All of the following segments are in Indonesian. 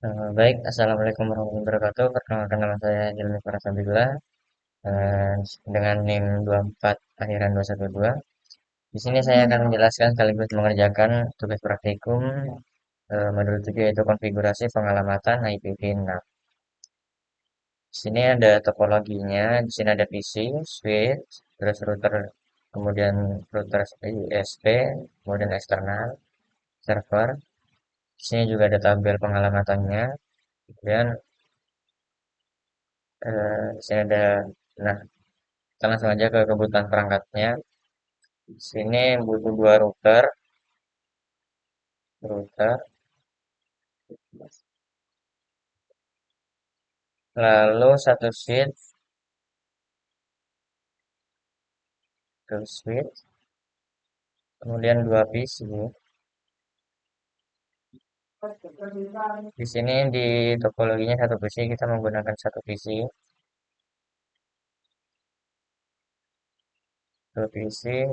Baik, Assalamualaikum warahmatullahi wabarakatuh. Perkenalkan nama saya Jelmi Farasabila dengan NIM 24 akhiran 212. Di sini saya akan menjelaskan sekaligus mengerjakan tugas praktikum modul 7 yaitu konfigurasi pengalamatan IPv6. Di sini ada topologinya, di sini ada PC, switch, terus router, kemudian router USB, kemudian eksternal, server. Di sini juga ada tabel pengalamannya. Kemudian di sini ada, nah, kita langsung aja ke kebutuhan perangkatnya. Di sini butuh dua router, lalu satu switch, kemudian dua PC. Di sini di topologinya satu PC kita menggunakan satu PC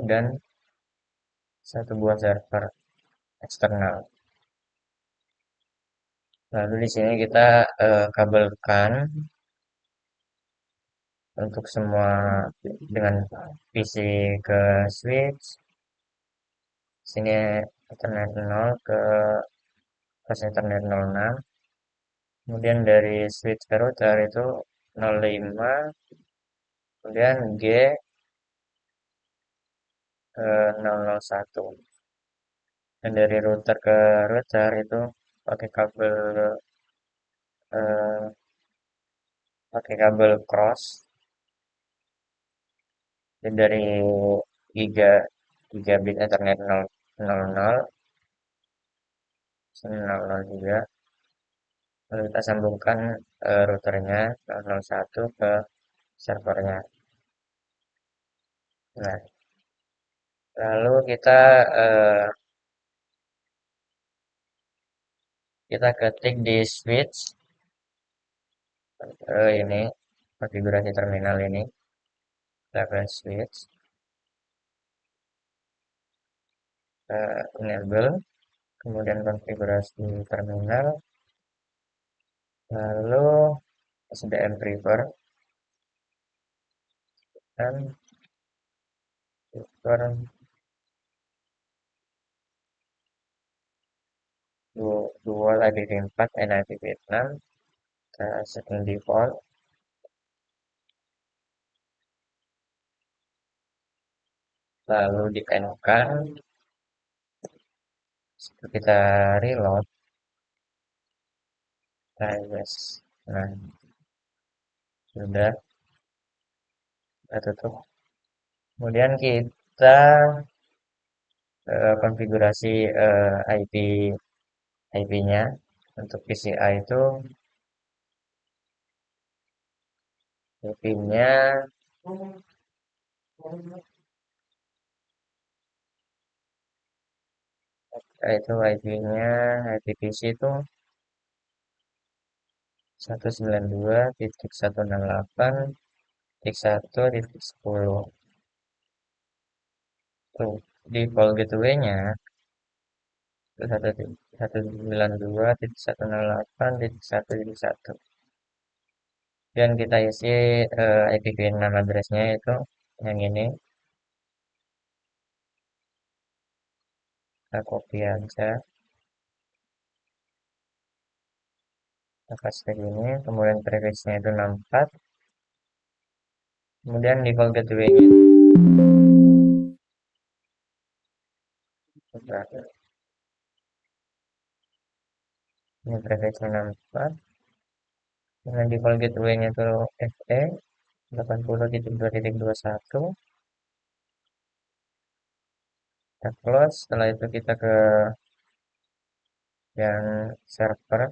dan satu buah server eksternal. Lalu di sini kita kabelkan untuk semua dengan PC ke switch. Sini Ethernet 0 ke pas Ethernet 06. Kemudian dari switch ke router itu 05, kemudian G 001. Dan dari router ke router itu pakai kabel eh, pakai kabel cross. Dan dari giga gigabit Ethernet 000 0 juga. Lalu kita sambungkan routernya 001 ke servernya. Nah, lalu eh, kita ketik di switch ini konfigurasi terminal ini, level switch, enable, kemudian konfigurasi terminal, lalu SDM prefer dan prefer dual IPv4 and IPv6, kita setting default, lalu ditemukan, kita reload, yes. Nah, sudah kita tutup. Kemudian kita konfigurasi IP-nya untuk PCI itu IP-nya IP-nya IPv6 itu 192.168.1.10. Tuh, default gateway-nya itu 192.168.1.1. Dan kita isi IPv6 address-nya itu yang ini. Kita copy aja. Kita kasih ke sini. Kemudian prefix-nya itu 64. Kemudian default gateway-nya ini prefix-nya 64. Dengan default gateway-nya itu FE 80.2.21. Kita close. Setelah itu kita ke yang server,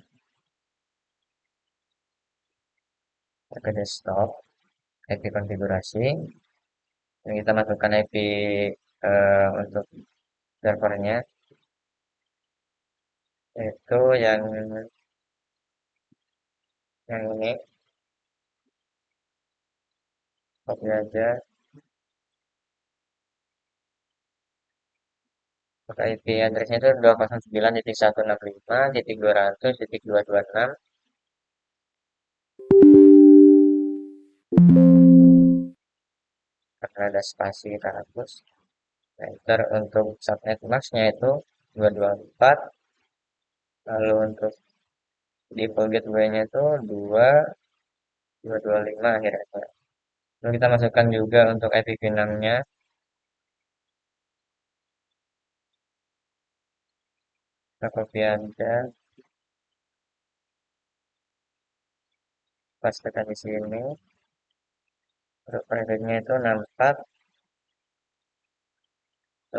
kita ke desktop, IP konfigurasi, dan kita masukkan IP untuk servernya, yaitu yang ini, copy aja, IP addressnya itu 209.165.200.226. Karena ada spasi kita hapus. Nah, enter untuk subnet max-nya itu 224. Lalu untuk default gateway-nya itu 225 akhirnya. Lalu kita masukkan juga untuk IP pinangnya. Kita copy aja, pastekan di sini. Untuk private-nya itu 64.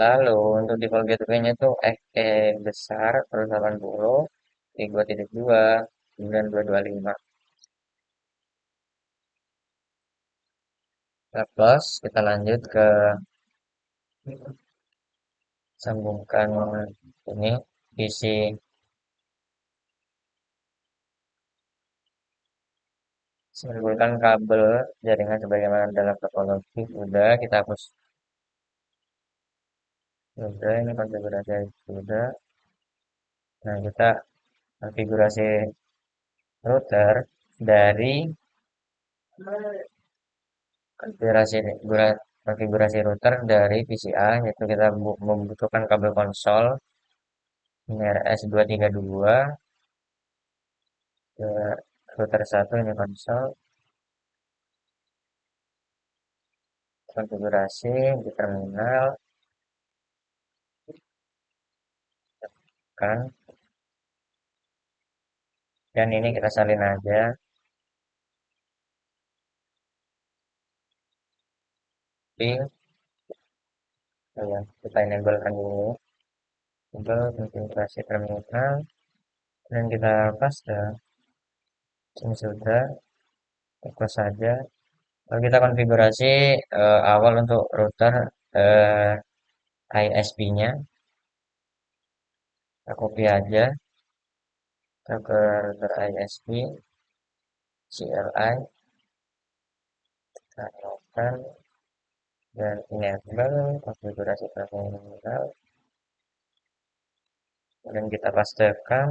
Lalu untuk default gateway-nya itu FE besar terus 80 2.2 9225. Kita close, kita lanjut ke sambungkan ini PC, sambungkan kabel jaringan sebagaimana dalam topologi. Sudah kita hapus. Sudah, ini konfigurasi sudah. Nah, kita konfigurasi router dari konfigurasi router dari PCA, yaitu kita membutuhkan kabel konsol ini RS232 ke router 1. Ini konsol, konfigurasi di terminal kan, dan ini kita salin aja ping. Ya, kita enablekan dulu untuk konfigurasi terminal dan kita paste. Ini sudah, close saja. Lalu kita konfigurasi awal untuk router eh, ISP-nya. Kita copy aja, kita ke router ISP, CLI, kita open dan enable konfigurasi terminal. Dan kita pastekan.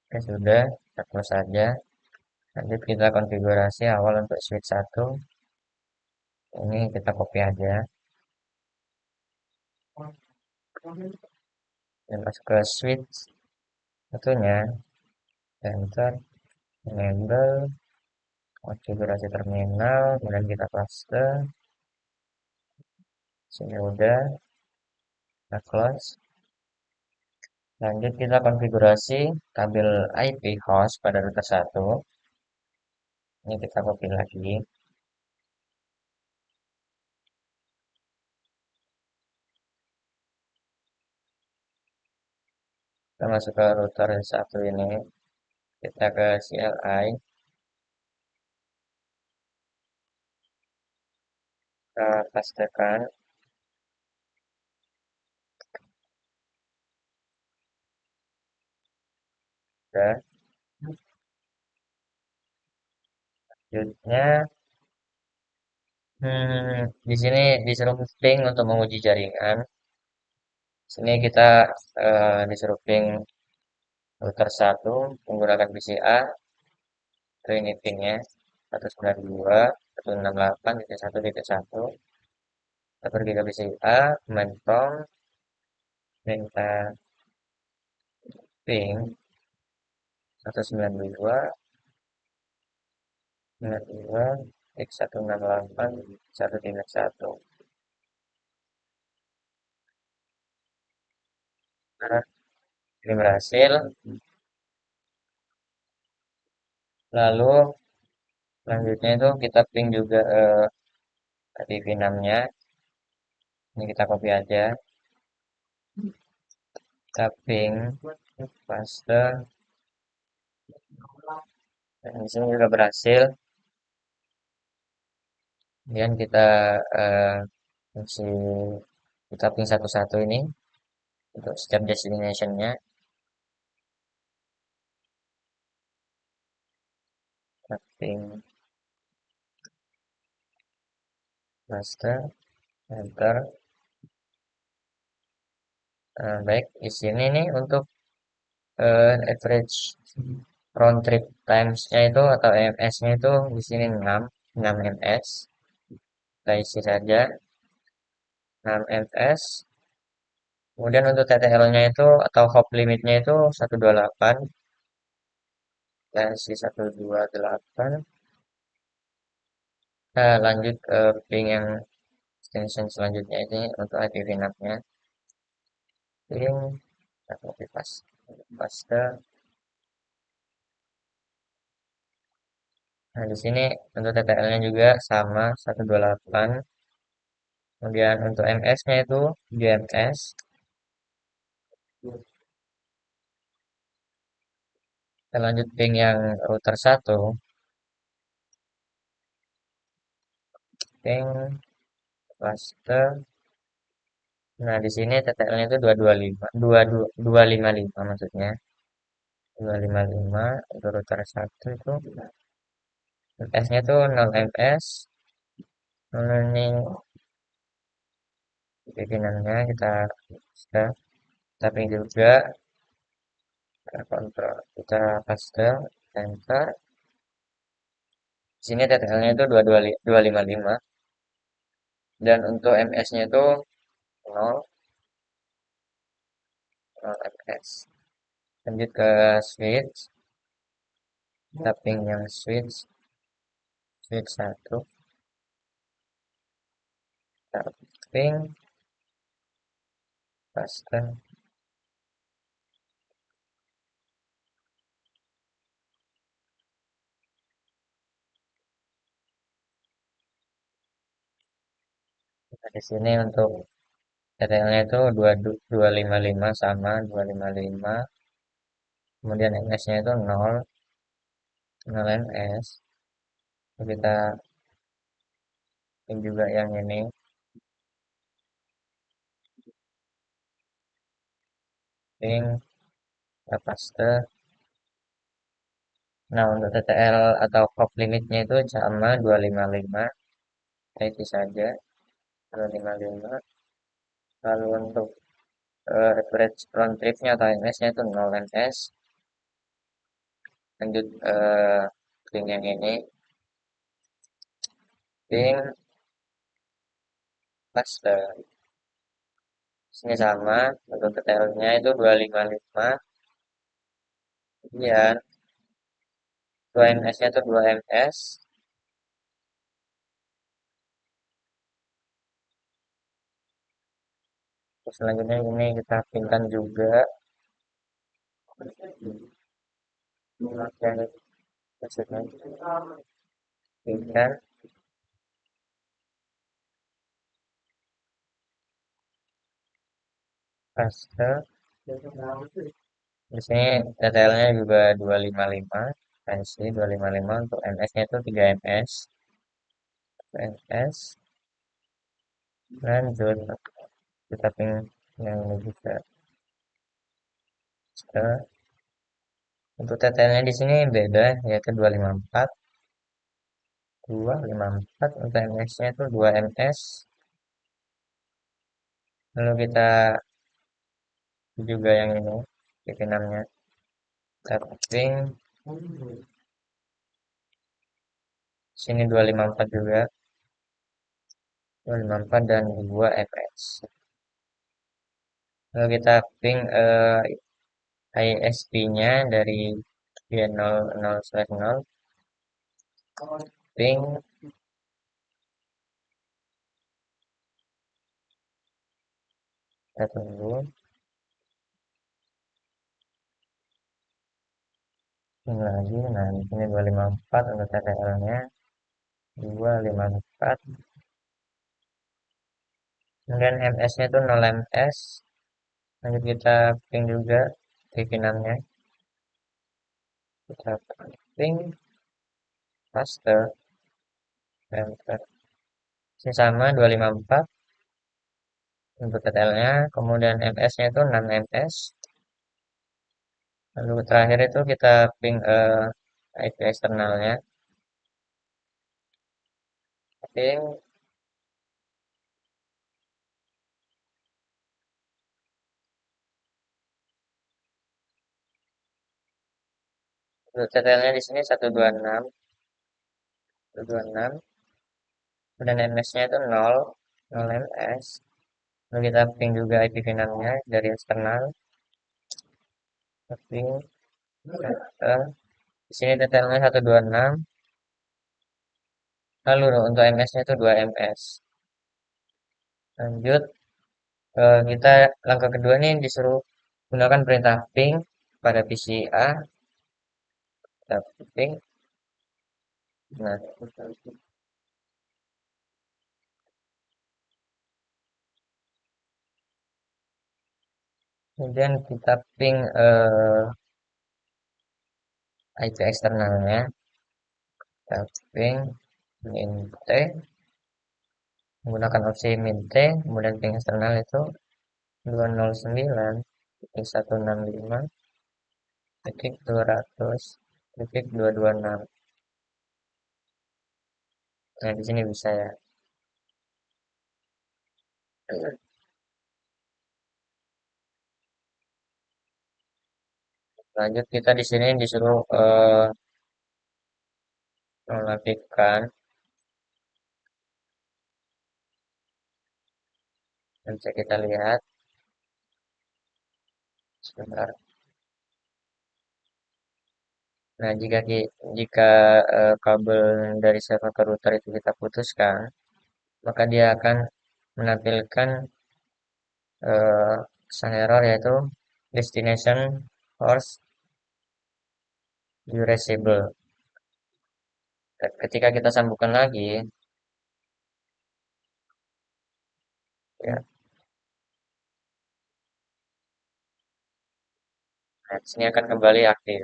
Oke, sudah, kita close saja. Lanjut kita konfigurasi awal untuk switch 1. Ini kita copy aja dan masuk ke switch satunya, enter, enable konfigurasi terminal, kemudian kita paste. Sini udah, kita close. Lanjut kita konfigurasi kabel IP host pada router 1. Ini kita copy lagi. Kita masuk ke router 1 ini. Kita ke CLI. Kita pastekan. Udah. Selanjutnya, di sini disuruh ping untuk menguji jaringan. Sini kita disuruh ping router 1 menggunakan PCA. Itu ini pingnya 192.168.1.1. Kita pergi ke PCA, command prompt, dan kita ping 192.92 x 168.1.1. Nah, ini berhasil. Lalu selanjutnya itu kita ping juga TV 6-nya. Ini kita copy aja. Kita ping, paste, dan di sini juga berhasil. Kemudian kita fungsi kita ping satu-satu ini untuk setiap destination-nya. Kita ping, paste, enter. Baik, di sini nih untuk average round trip times-nya itu atau EMS-nya itu di sini 6 ms. Kita isi saja 6 ms. Kemudian untuk TTL-nya itu atau hop limitnya itu 128. Kita isi 128. Kita lanjut ke ping yang extension selanjutnya ini untuk IP VNAV-nya. Ping kita copy paste. Nah, di sini untuk TTL-nya juga sama 128. Kemudian untuk MS-nya itu GMS. Kita lanjut ping yang router 1. Ping paste. Nah, di sini TTL-nya itu 225, 255 maksudnya. 255 untuk router 1 itu. MS-nya itu 0 MS. Ini bikinannya kita paste. Tapi juga kita kontrol, kita paste, enter. Di sini TTL-nya itu 255 dan untuk MS-nya itu 0, 0 MS. Lanjut ke switch, tapping yang switch 1, tapping, paste. Nah, di sini untuk TTL-nya itu 255 sama 255. Kemudian MS-nya itu 0, 0 MS. Kita ini juga yang ini, ping, kita paste. Nah, untuk TTL atau hop limitnya itu sama 255. Itu saja 255. Lalu untuk average round tripnya atau MS-nya itu 0 MS. Lanjut ping yang ini, ping paste. Sini sama untuk detailnya itu 255. Kemudian 2 MS-nya itu 2 MS. Terus selanjutnya ini kita pingkan juga. Dan maksudnya pingkan paste. Di sini detailnya juga 255. Fancy 255 untuk MS-nya itu 3 MS. MS. Lanjut kita ping yang ini juga. Untuk TTL-nya di sini beda yaitu 254. 254 untuk MS-nya itu 2 MS. Lalu kita juga yang ini bikinannya tapping sini 254 juga 254 dan 2 MS. Lalu kita ping ISP-nya dari Y00/0 ping. Kita tunggu ini lagi. Nah, di sini 254 untuk TTL-nya 254. Kemudian MS-nya itu 0 MS. Lanjut kita ping juga bikinannya. Kita ping paste enter. Ini sama 254 untuk TTL-nya. Kemudian MS-nya itu 6 MS. Lalu terakhir itu kita ping IP eksternalnya. Ping Detailnya di sini 126, 126, dan MS-nya itu 0, 0 MS. Lalu kita ping juga IP finalnya dari eksternal, ping, di sini detailnya 126, lalu untuk MS-nya itu 2 MS. Lanjut, kita langkah kedua nih disuruh gunakan perintah ping pada PCA, kita ping. Nah, kemudian kita ping IP eksternalnya, kita ping min T, menggunakan opsi min T, kemudian ping eksternal itu 209.165.200.226. Nah, di sini bisa ya. Lanjut kita di sini disuruh melakukan, dan bisa kita lihat sebentar. Nah, jika kabel dari server ke router itu kita putuskan, maka dia akan menampilkan pesan error yaitu destination host unreachable. Dan ketika kita sambungkan lagi, ya, nah, sini akan kembali aktif.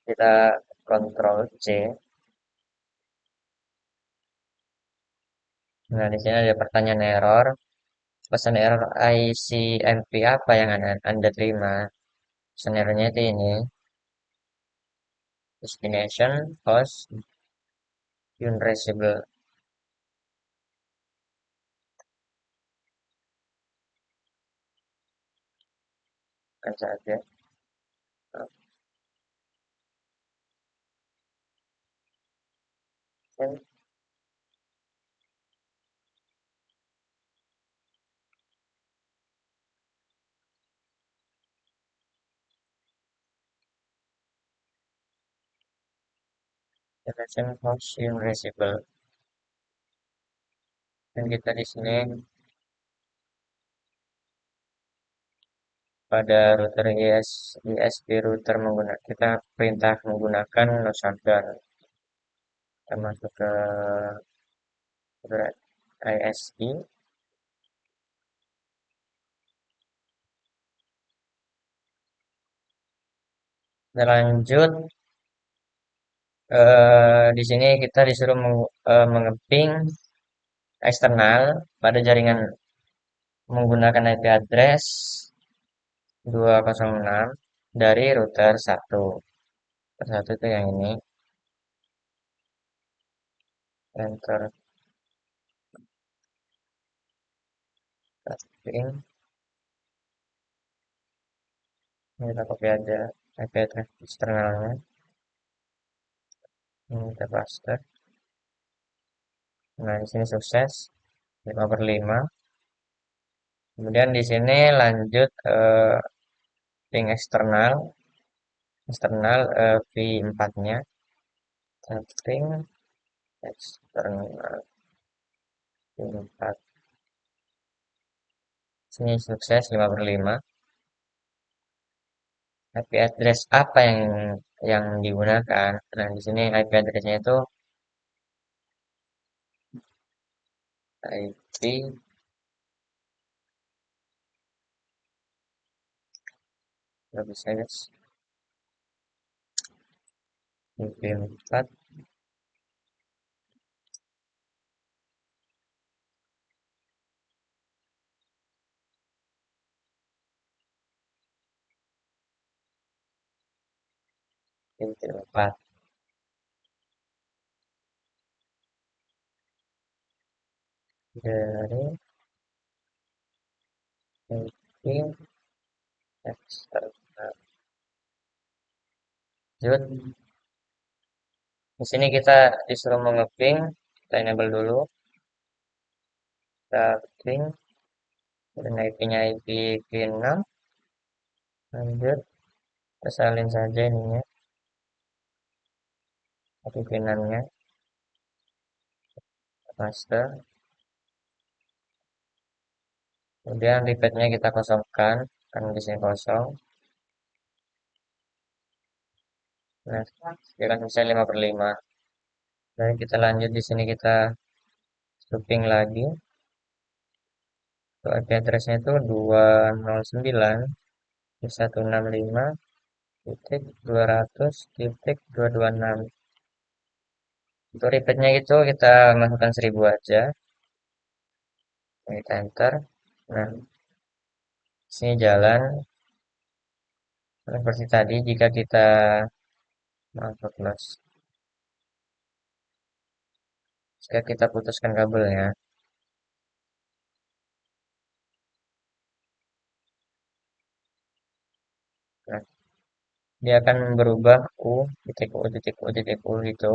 Kita Ctrl C. Nah, di sini ada pertanyaan error. Pesan error ICMP apa yang Anda terima? Pesan errornya itu ini. Destination host unreachable. Kan saja. Dan destination host unreachable. Dan kita di sini pada router ISP router menggunakan kita perintah menggunakan no shutdown. Kita masuk ke router ISP. Dan lanjut di sini kita disuruh mengeping eksternal pada jaringan menggunakan IP address 206 dari router 1. Router 1 itu yang ini. Enter ping. Ini kita copy aja IP address eksternalnya. Ini kita paste. Nah, di sini sukses 5/5. Kemudian di sini lanjut ping eksternal V4-nya. Ping eksternal V4. Sini sukses 5/5. IP address apa yang digunakan? Nah, di sini IP address-nya itu IP nggak bisa guys. IP4 IP4 dari Typing eksternal. Lanjut. Di sini kita disuruh mengeping, kita enable dulu, kita ping, dan IP-nya IP6, lanjut, kita salin saja ininya, IP6-nya, paste, kemudian repeatnya kita kosongkan, karena di sini kosong, nah, dia kan bisa 5/5, dan kita lanjut di sini kita looping lagi, untuk IP address-nya itu 209.165.200.226. Untuk repeatnya itu kita masukkan 1000 aja, kita enter. Nah, sini jalan seperti tadi jika kita maaf close. Jika kita putuskan kabelnya, nah, dia akan berubah U titik U titik U titik U gitu.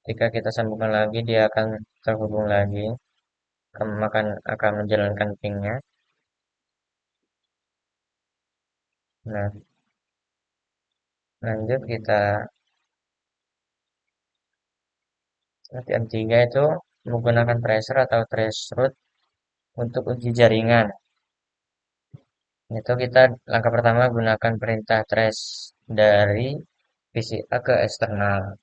Jika kita sambungkan lagi, dia akan terhubung lagi, akan menjalankan pingnya. Nah, lanjut kita M3 itu menggunakan tracer atau traceroute untuk uji jaringan. Itu kita langkah pertama gunakan perintah trace dari PCA ke eksternal.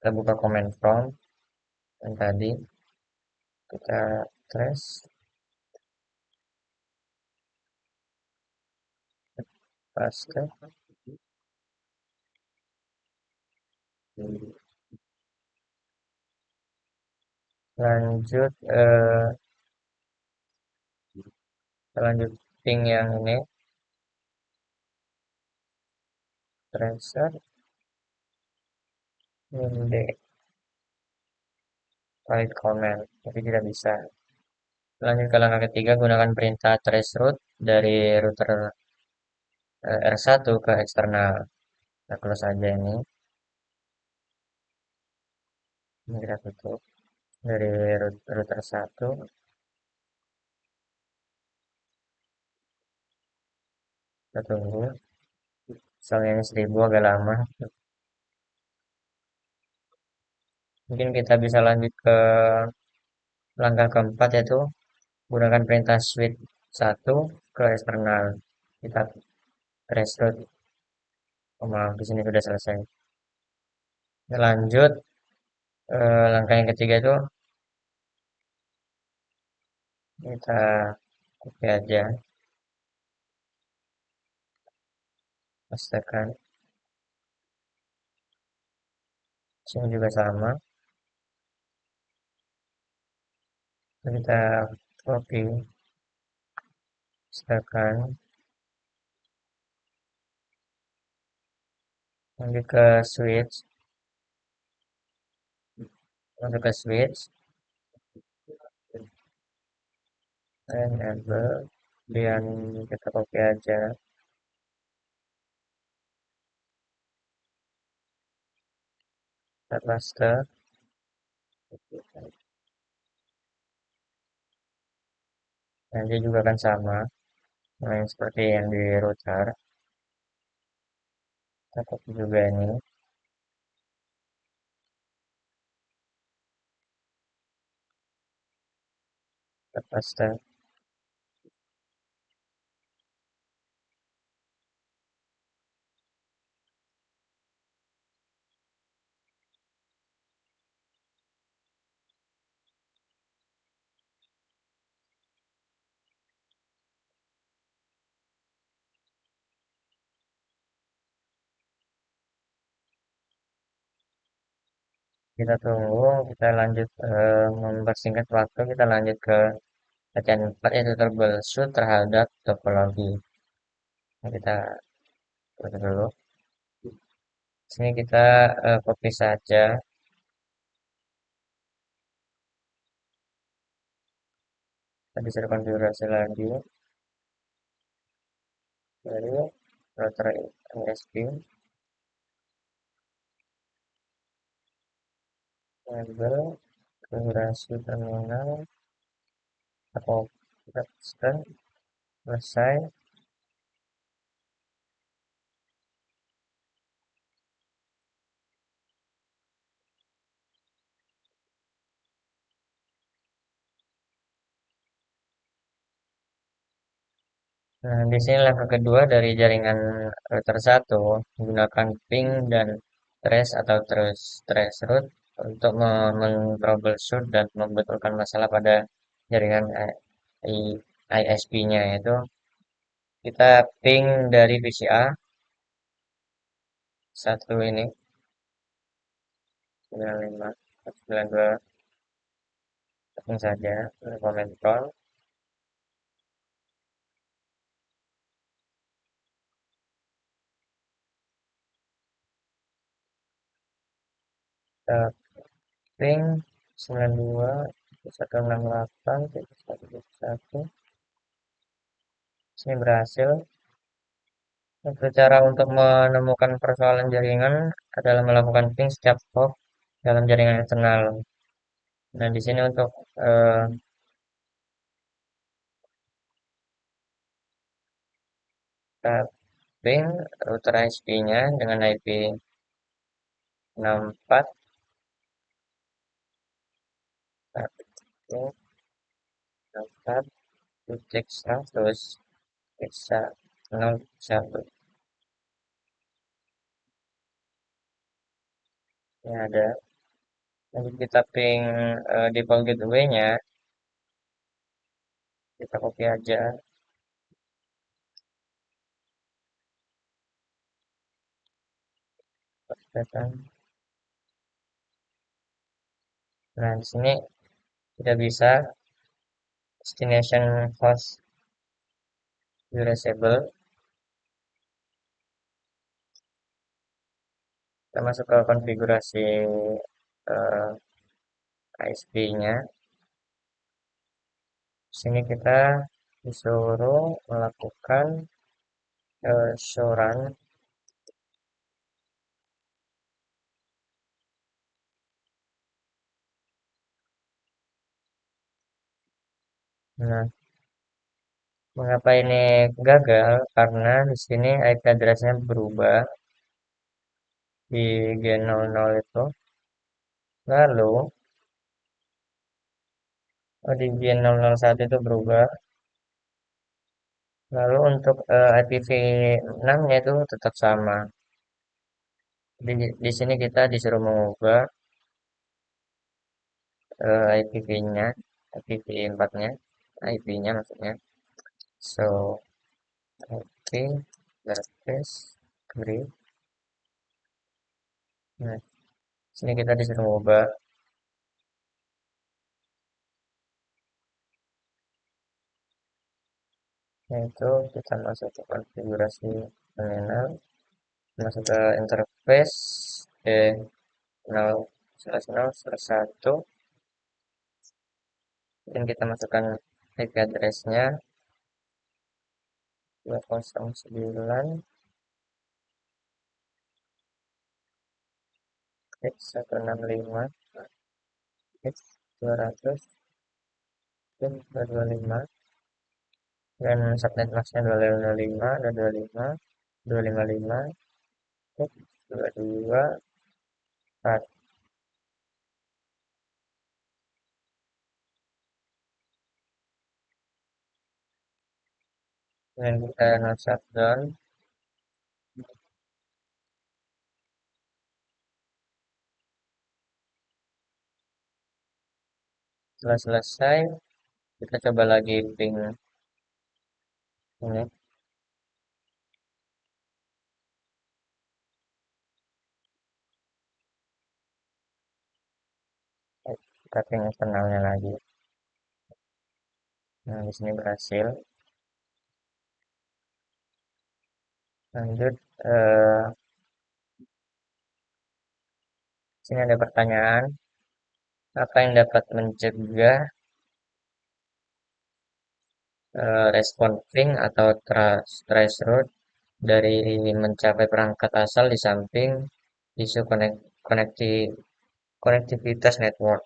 Kita buka command prompt yang tadi kita trace, paste, lanjut lanjut ping yang ini tracer minde valid command, tapi tidak bisa. Lanjut ke langkah ketiga, gunakan perintah traceroute dari router R1 ke eksternal. Kita close saja ini kita tutup dari router 1, kita tunggu. Soalnya ini 1000 agak lama. Mungkin kita bisa lanjut ke langkah keempat, yaitu gunakan perintah switch 1 ke eksternal. Kita traceroute. Oh, maaf, di sini sudah selesai. Kita lanjut langkah yang ketiga itu kita copy aja, pastekan. Sini juga sama. Kita copy, pastekan. Lanjut ke switch, masuk ke switch, enable, kemudian kita copy aja, kita paste. Nanti juga akan sama, yang seperti yang di router. Kita copy juga ini, kita paste. Kita tunggu, kita lanjut mempersingkat waktu, kita lanjut ke latihan 4, yaitu troubleshoot terhadap topologi. Nah, kita tutup dulu. Sini kita copy saja, Tadi saya konfigurasi lagi dari router ISP, label, konfigurasi terminal, atau selesai. Nah, di sini langkah kedua dari jaringan router 1 menggunakan ping dan trace atau trace route untuk men-troubleshoot dan membetulkan masalah pada jaringan ISP-nya, yaitu kita ping dari VCA satu ini 95 92 langsung saja comment call. Kita ping 92 168 171. Ini berhasil. Satu cara untuk menemukan persoalan jaringan adalah melakukan ping setiap hop dalam jaringan eksternal. Nah, di sini untuk kita ping router ISP-nya dengan IP 64 64 cek terus periksa 01. Ini ada. Nanti kita ping default gateway-nya, kita copy aja. Nah, di sini kita bisa destination host usable. Kita masuk ke konfigurasi ISP-nya. Sini kita disuruh melakukan show run. Nah, mengapa ini gagal? Karena di sini IP address-nya berubah di G00 itu. Lalu di G001 itu berubah. Lalu untuk IPv6-nya itu tetap sama. Di sini kita disuruh mengubah IPv-nya, IPv4-nya, IP-nya maksudnya. So, IP address grid. Nah, sini kita disuruh mengubah, yaitu kita masuk ke konfigurasi terminal, masuk ke interface, eh, 0/0/1, dan kita masukkan IP address-nya 209 x 165 x 200 dan 225, dan subnet masknya 255 dan 25 255 x 22 4, dan kita shutdown. Setelah selesai, kita coba lagi ping ini. Kita ping eksternalnya lagi. Nah, di sini berhasil. Lanjut, sini ada pertanyaan, apa yang dapat mencegah respon ping atau threshold dari mencapai perangkat asal di samping isu konektivitas network.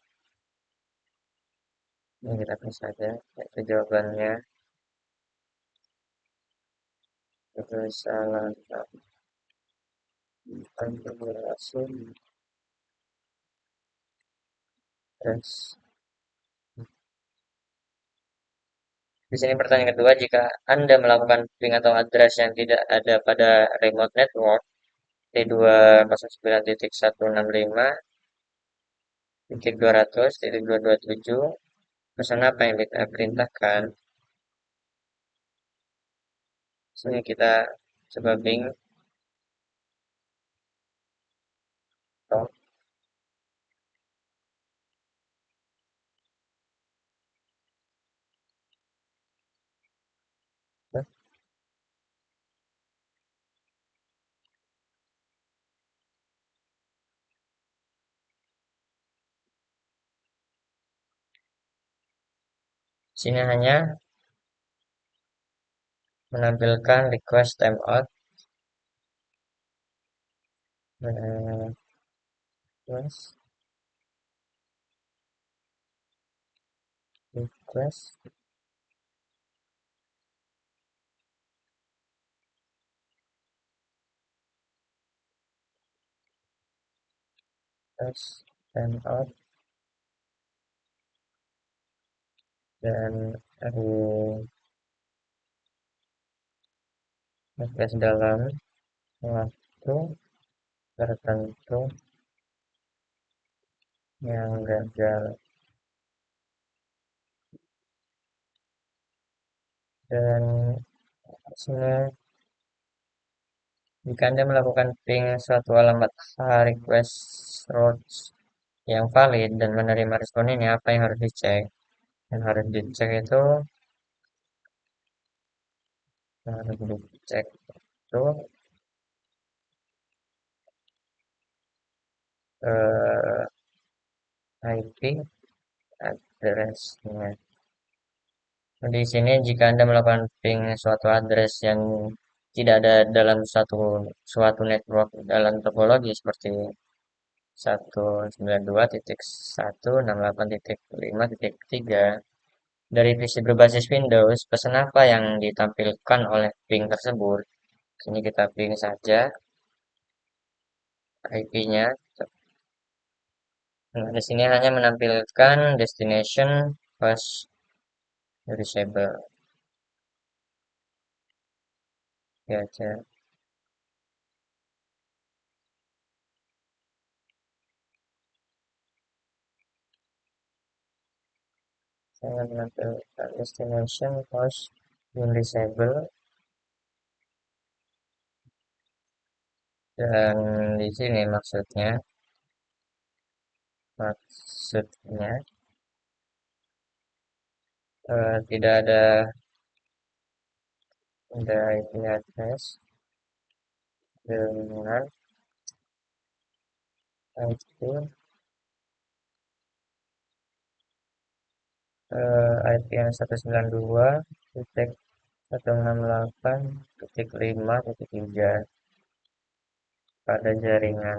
Ini kita tulis saja, itu jawabannya. Itu salah konfigurasi terus. Di sini pertanyaan kedua, jika Anda melakukan ping atau address yang tidak ada pada remote network T209.165.200.227, pesan apa yang kita perintahkan? Sini kita coba ping. Toh, sini hanya menampilkan request timeout, request request request timeout dan request dalam waktu tertentu yang gagal. Dan sini, jika Anda melakukan ping suatu alamat request routes yang valid dan menerima respon ini, apa yang harus dicek? Yang harus dicek itu itu eh, IP address-nya. Di sini jika Anda melakukan ping suatu address yang tidak ada dalam suatu network dalam topologi seperti 192.168.5.3 dari PC berbasis Windows, pesan apa yang ditampilkan oleh ping tersebut? Sini kita ping saja IP-nya. Nah, di sini hanya menampilkan destination host reachable. Ya, aja. Saya menampilkan destination host disable dan di sini maksudnya tidak ada IP address dengan IP IP yang 192.168.5.3 pada jaringan.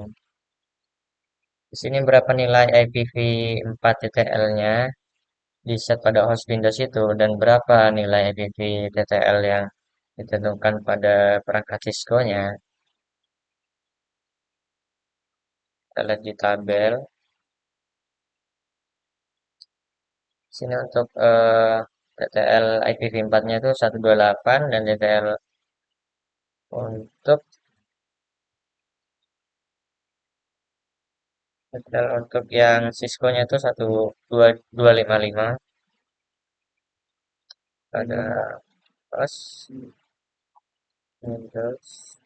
Di sini berapa nilai IPv4 TTL-nya di set pada host Windows itu dan berapa nilai IPv TTL yang ditentukan pada perangkat Cisco-nya. Kita lihat di tabel. Sini untuk TTL IPv4-nya itu 128 dan TTL untuk yang Cisco-nya itu 12255 pada host Windows.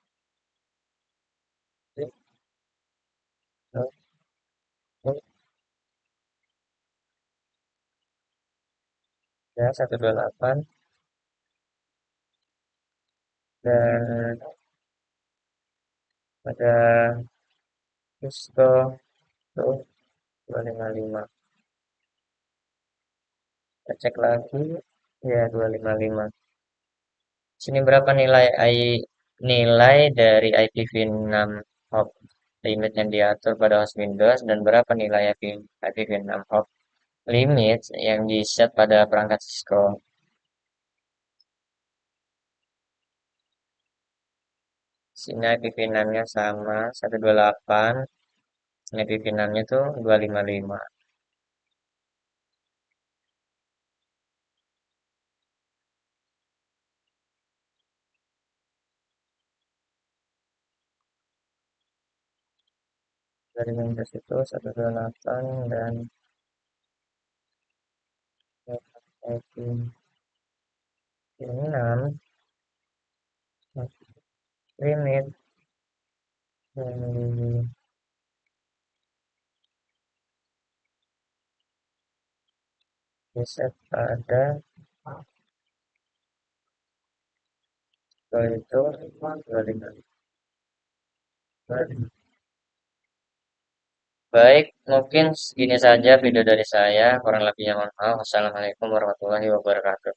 Ya, 128 dan pada Cisco itu 255. Kita cek lagi Ya, 255. Sini berapa nilai dari IPv6 hop limit yang diatur pada host Windows dan berapa nilai IPv6 hop limit yang di-set pada perangkat Cisco. Sini IPv6-nya sama 128, IPv6-nya tuh 255. Dari Windows itu 128 dan IPv6 limit yang di-set pada itu 255. Baik, mungkin segini saja video dari saya. Kurang lebihnya mohon maaf. Wassalamualaikum warahmatullahi wabarakatuh.